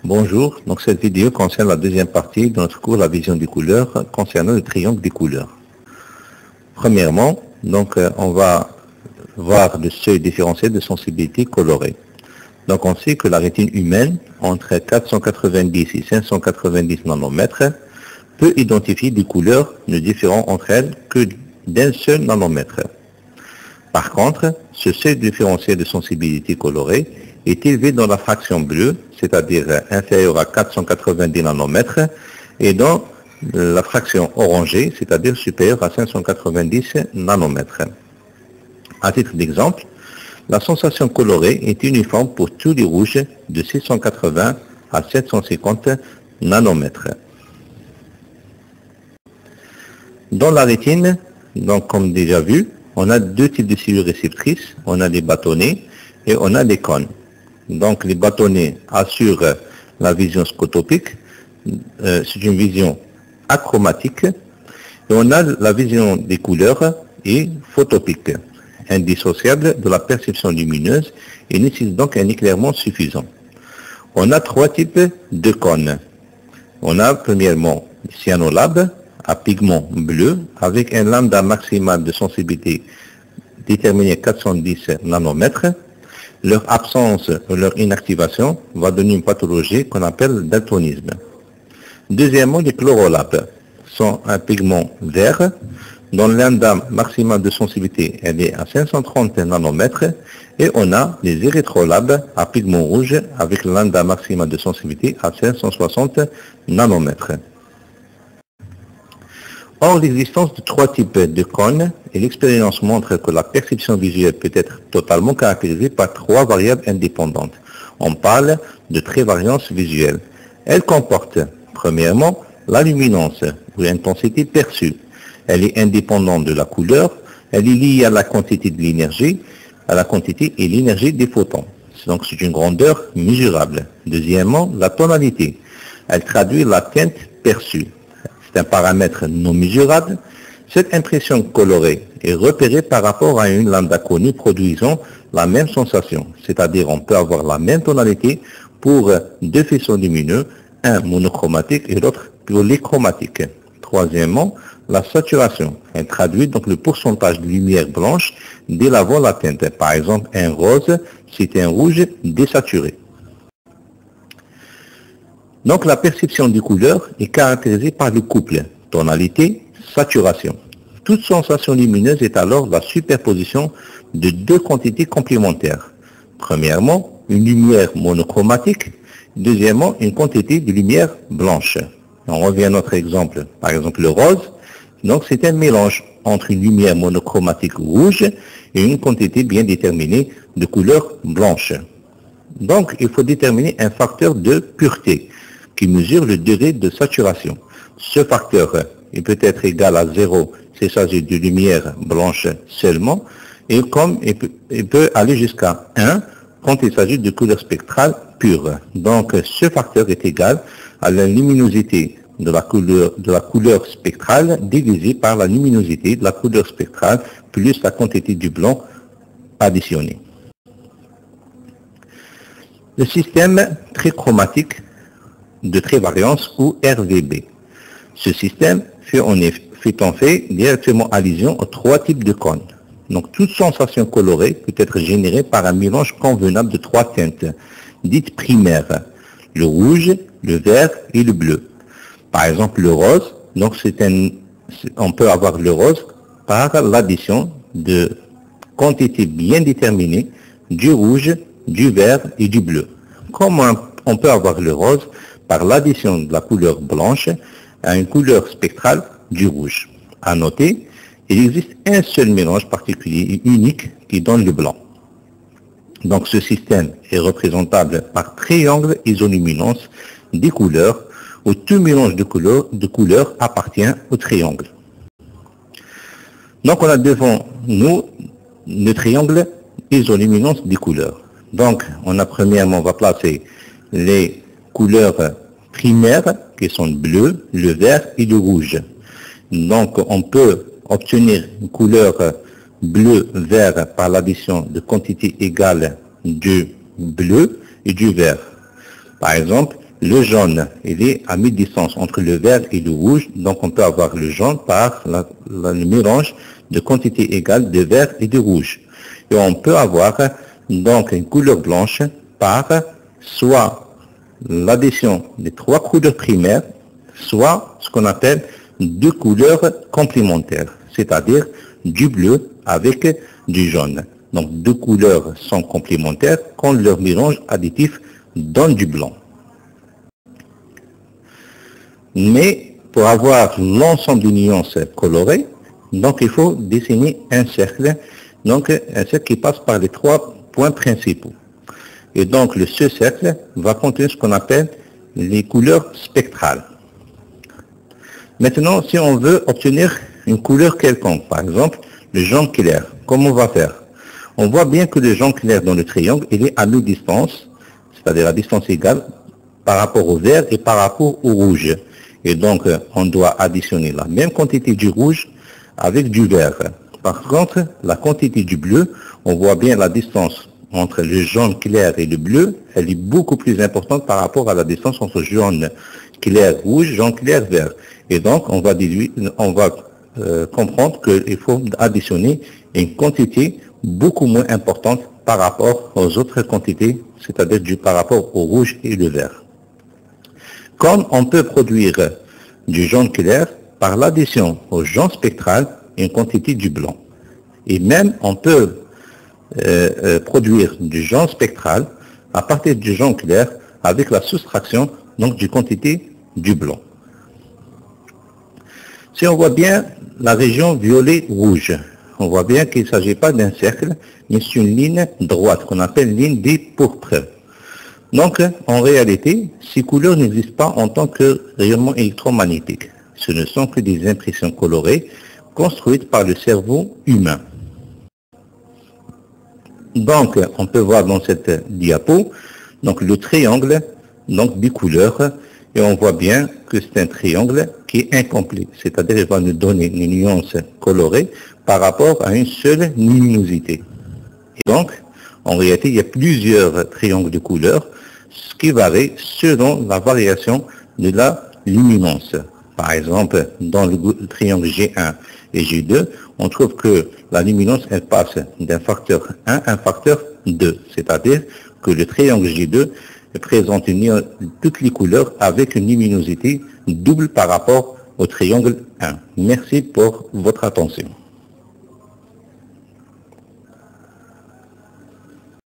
Bonjour, donc cette vidéo concerne la deuxième partie de notre cours La vision des couleurs concernant le triangle des couleurs. Premièrement, on va voir le seuil différentiel de sensibilité colorée. Donc on sait que la rétine humaine, entre 490 et 590 nanomètres, peut identifier des couleurs ne différant entre elles que d'un seul nanomètre. Par contre, ce seuil différentiel de sensibilité colorée est élevé dans la fraction bleue, c'est-à-dire inférieure à 490 nanomètres, et dans la fraction orangée, c'est-à-dire supérieure à 590 nanomètres. À titre d'exemple, la sensation colorée est uniforme pour tous les rouges de 680 à 750 nanomètres. Dans la rétine, donc comme déjà vu, on a deux types de cellules réceptrices, on a des bâtonnets et on a des cônes. Donc les bâtonnets assurent la vision scotopique, c'est une vision achromatique, et on a la vision des couleurs et photopique, indissociable de la perception lumineuse et nécessite donc un éclairement suffisant. On a trois types de cônes. On a premièrement le cyanolabes à pigment bleu avec un lambda maximal de sensibilité déterminé à 410 nanomètres. Leur absence ou leur inactivation va donner une pathologie qu'on appelle daltonisme. Deuxièmement, les chlorolabes sont un pigment vert dont le lambda maximal de sensibilité est à 530 nanomètres et on a les érythrolabes à pigment rouge avec le lambda maximal de sensibilité à 560 nanomètres. Or, l'existence de trois types de cônes et l'expérience montre que la perception visuelle peut être totalement caractérisée par trois variables indépendantes. On parle de trévariance visuelle. Elle comporte, premièrement, la luminance ou l'intensité perçue. Elle est indépendante de la couleur, elle est liée à la quantité de l'énergie, à la quantité et l'énergie des photons. Donc c'est une grandeur mesurable. Deuxièmement, la tonalité. Elle traduit la teinte perçue. C'est un paramètre non mesurable. Cette impression colorée est repérée par rapport à une lambda connue produisant la même sensation. C'est-à-dire on peut avoir la même tonalité pour deux faisceaux lumineux, un monochromatique et l'autre polychromatique. Troisièmement, la saturation. Elle traduit donc le pourcentage de lumière blanche délavant la teinte. Par exemple, un rose, c'est un rouge désaturé. Donc la perception des couleurs est caractérisée par le couple tonalité, saturation. Toute sensation lumineuse est alors la superposition de deux quantités complémentaires. Premièrement, une lumière monochromatique. Deuxièmement, une quantité de lumière blanche. On revient à notre exemple. Par exemple, le rose. Donc c'est un mélange entre une lumière monochromatique rouge et une quantité bien déterminée de couleur blanche. Donc il faut déterminer un facteur de pureté qui mesure le degré de saturation. Ce facteur il peut être égal à 0 s'il s'agit de lumière blanche seulement, et comme il peut aller jusqu'à 1 quand il s'agit de couleur spectrale pure. Donc ce facteur est égal à la luminosité de la couleur spectrale divisée par la luminosité de la couleur spectrale plus la quantité du blanc additionnée. Le système trichromatique de trévariance ou RVB. Ce système fait en fait directement allusion aux trois types de cônes. Donc toute sensation colorée peut être générée par un mélange convenable de trois teintes, dites primaires, le rouge, le vert et le bleu. Par exemple le rose, donc on peut avoir le rose par l'addition de quantités bien déterminées du rouge, du vert et du bleu. Comment on peut avoir le rose par l'addition de la couleur blanche à une couleur spectrale du rouge. À noter, il existe un seul mélange particulier et unique qui donne le blanc. Donc ce système est représentable par triangle isoluminance des couleurs où tout mélange de couleurs appartient au triangle. Donc on a devant nous le triangle isoluminance des couleurs. Donc on va placer les couleurs primaires qui sont le bleu, le vert et le rouge. Donc on peut obtenir une couleur bleu-vert par l'addition de quantités égales du bleu et du vert. Par exemple, le jaune, il est à mi-distance entre le vert et le rouge, donc on peut avoir le jaune par le mélange de quantités égales de vert et de rouge. Et on peut avoir donc une couleur blanche par soit l'addition des 3 couleurs primaires, soit ce qu'on appelle 2 couleurs complémentaires, c'est-à-dire du bleu avec du jaune. Donc 2 couleurs sont complémentaires quand leur mélange additif donne du blanc. Mais pour avoir l'ensemble des nuances colorées, donc il faut dessiner un cercle, donc un cercle qui passe par les 3 points principaux. Et donc ce cercle va contenir ce qu'on appelle les couleurs spectrales. Maintenant, si on veut obtenir une couleur quelconque, par exemple le jaune clair, comment on va faire? On voit bien que le jaune clair dans le triangle, il est à mi-distance, c'est-à-dire à distance égale par rapport au vert et par rapport au rouge. Et donc, on doit additionner la même quantité du rouge avec du vert. Par contre, la quantité du bleu, on voit bien la distance entre le jaune clair et le bleu, elle est beaucoup plus importante par rapport à la distance entre jaune clair rouge, jaune clair vert. Et donc, on va comprendre qu'il faut additionner une quantité beaucoup moins importante par rapport aux autres quantités, c'est-à-dire par rapport au rouge et le vert. Comme on peut produire du jaune clair par l'addition au jaune spectral une quantité du blanc. Et même on peut produire du jaune spectral à partir du jaune clair avec la soustraction donc du quantité du blanc. Si on voit bien la région violet-rouge, on voit bien qu'il ne s'agit pas d'un cercle, mais c'est une ligne droite qu'on appelle ligne des pourpres. Donc, en réalité, ces couleurs n'existent pas en tant que rayonnement électromagnétique. Ce ne sont que des impressions colorées construites par le cerveau humain. Donc, on peut voir dans cette diapo donc le triangle donc bicouleur, et on voit bien que c'est un triangle qui est incomplet, c'est-à-dire qu'il va nous donner une nuance colorée par rapport à une seule luminosité. Et donc, en réalité, il y a plusieurs triangles de couleurs, ce qui varie selon la variation de la luminance. Par exemple, dans le triangle G1 et G2, on trouve que la luminance, elle passe d'un facteur 1 à un facteur 2, c'est-à-dire que le triangle G2 présente toutes les couleurs avec une luminosité double par rapport au triangle 1. Merci pour votre attention.